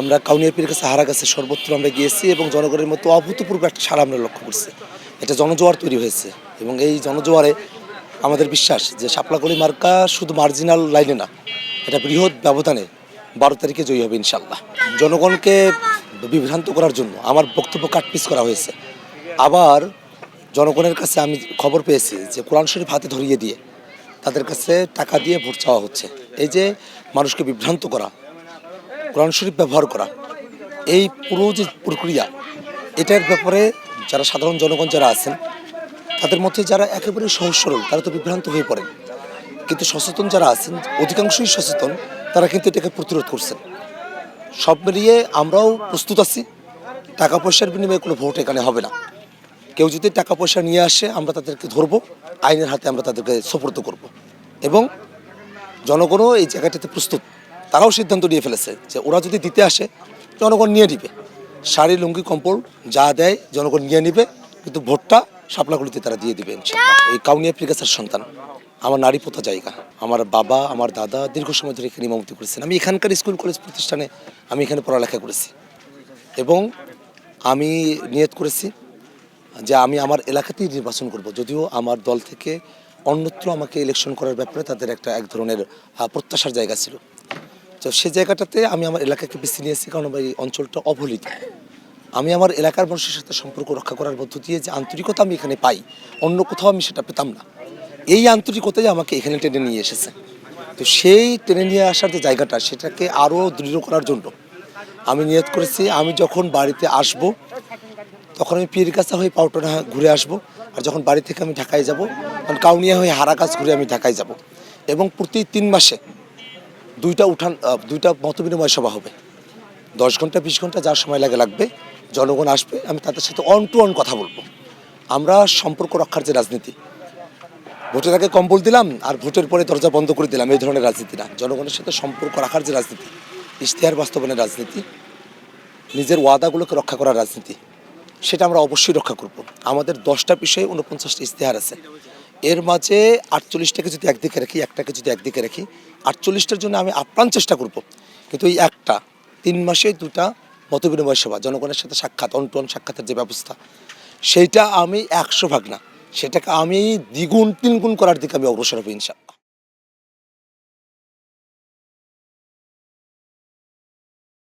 আমরা কাউনিয়া পীরের কাছে হারা গাছে সর্বত্র আমরা গিয়েছি এবং জনগণের মতো অভূতপূর্ব একটা সাড়া আমরা লক্ষ্য করছি। এটা জনজোয়ার তৈরি হয়েছে এবং এই জনজোয়ারে আমাদের বিশ্বাস যে শাপলাকলি মার্কা শুধু মার্জিনাল লাইনে না, এটা বৃহৎ ব্যবধানে 12 তারিখে জয়ী হবে ইনশাল্লাহ। জনগণকে বিভ্রান্ত করার জন্য আমার বক্তব্য কাটপিস করা হয়েছে। আবার জনগণের কাছে আমি খবর পেয়েছি যে কোরআন শরীফ হাতে ধরিয়ে দিয়ে তাদের কাছে টাকা দিয়ে ভোট চাওয়া হচ্ছে। এই যে মানুষকে বিভ্রান্ত করা, কোরআন শরীফ ব্যবহার করা, এই পুরো যে প্রক্রিয়া, এটার ব্যাপারে যারা সাধারণ জনগণ যারা আছেন তাদের মধ্যে যারা একেবারে সহজ সরল তারা তো বিভ্রান্ত হয়ে পড়েন, কিন্তু সচেতন যারা আছেন অধিকাংশই সচেতন, তারা কিন্তু এটাকে প্রতিরোধ করছেন। সব মিলিয়ে আমরাও প্রস্তুত আছি। টাকা পয়সার বিনিময়ে কোনো ভোট এখানে হবে না। কেউ যদি টাকা পয়সা নিয়ে আসে আমরা তাদেরকে ধরবো, আইনের হাতে আমরা তাদেরকে সোপর্দ করব। এবং জনগণও এই জায়গাটাতে প্রস্তুত। তারাও সিদ্ধান্ত নিয়ে ফেলেছে যে ওরা যদি দিতে আসে জনগণ নিয়ে নিবে, শাড়ি লুঙ্গি কম্বল যা দেয় জনগণ নিয়ে নিবে, কিন্তু ভোটটা শাপলাকলিতে তারা দিয়ে দিবে ইনশাআল্লাহ। এই কাউনিয়া পীর গাছার সন্তান, আমার নারী পোতা জায়গা। আমার বাবা আমার দাদা দীর্ঘ সময় ধরে এখানে ইমামতি করেছেন। আমি এখানকার স্কুল কলেজ প্রতিষ্ঠানে আমি এখানে পড়ালেখা করেছি এবং আমি নিয়ত করেছি যে আমি আমার এলাকাতেই নির্বাচন করব। যদিও আমার দল থেকে অন্যত্র আমাকে ইলেকশন করার ব্যাপারে তাদের এক ধরনের প্রত্যাশার জায়গা ছিল। তো সেই জায়গাটাতে আমি আমার এলাকাকে বেছে নিয়েছি, কারণ এই অঞ্চলটা অবহেলিত। আমি আমার এলাকার মানুষের সাথে সম্পর্ক রক্ষা করার মধ্য দিয়ে যে আন্তরিকতা আমি এখানে পাই, অন্য কোথাও আমি সেটা পেতাম না। এই আন্তরিকতাই আমাকে এখানে টেনে নিয়ে এসেছে। তো সেই টেনে নিয়ে আসার যে জায়গাটা, সেটাকে আরও দৃঢ় করার জন্য আমি নিয়ত করেছি আমি যখন বাড়িতে আসব তখন আমি পীরগাছা হয়ে পাউটনা ঘুরে আসব, আর যখন বাড়ি থেকে আমি ঢাকায় যাব তখন কাউনিয়া হয়ে হারাগাছ ঘুরে আমি ঢাকায় যাব। এবং প্রতি 3 মাসে দুইটা মতবিনিময় সভা হবে। 10 ঘন্টা 20 ঘন্টা যার সময় লাগবে, জনগণ আসবে, আমি তাদের সাথে অন টু অন কথা বলবো। আমরা সম্পর্ক রক্ষার যে রাজনীতি, ভোটের আগে কম্বল দিলাম আর ভোটের পরে দরজা বন্ধ করে দিলাম, এই ধরনের রাজনীতি না। জনগণের সাথে সম্পর্ক রাখার যে রাজনীতি, ইশতেহার বাস্তবায়নের রাজনীতি, নিজের ওয়াদাগুলোকে রক্ষা করার রাজনীতি, সেটা আমরা অবশ্যই রক্ষা করব। আমাদের 10টা বিষয়ে 49টা ইশতেহার আছে। এর মাঝে 48টাকে যদি একদিকে রাখি, একটাকে যদি একদিকে রাখি, 48টার জন্য আমি আপ্রাণ চেষ্টা করব। কিন্তু এই 3 মাসে 2টা মতবিনিময় সভা, জনগণের সাথে সাক্ষাৎ, অন টু অন সাক্ষাতের যে ব্যবস্থা, সেইটা আমি 100 ভাগ না, সেটাকে আমি দ্বিগুণ 3 গুণ করার দিকে আমি অগ্রসর হব ইনশাআল্লাহ।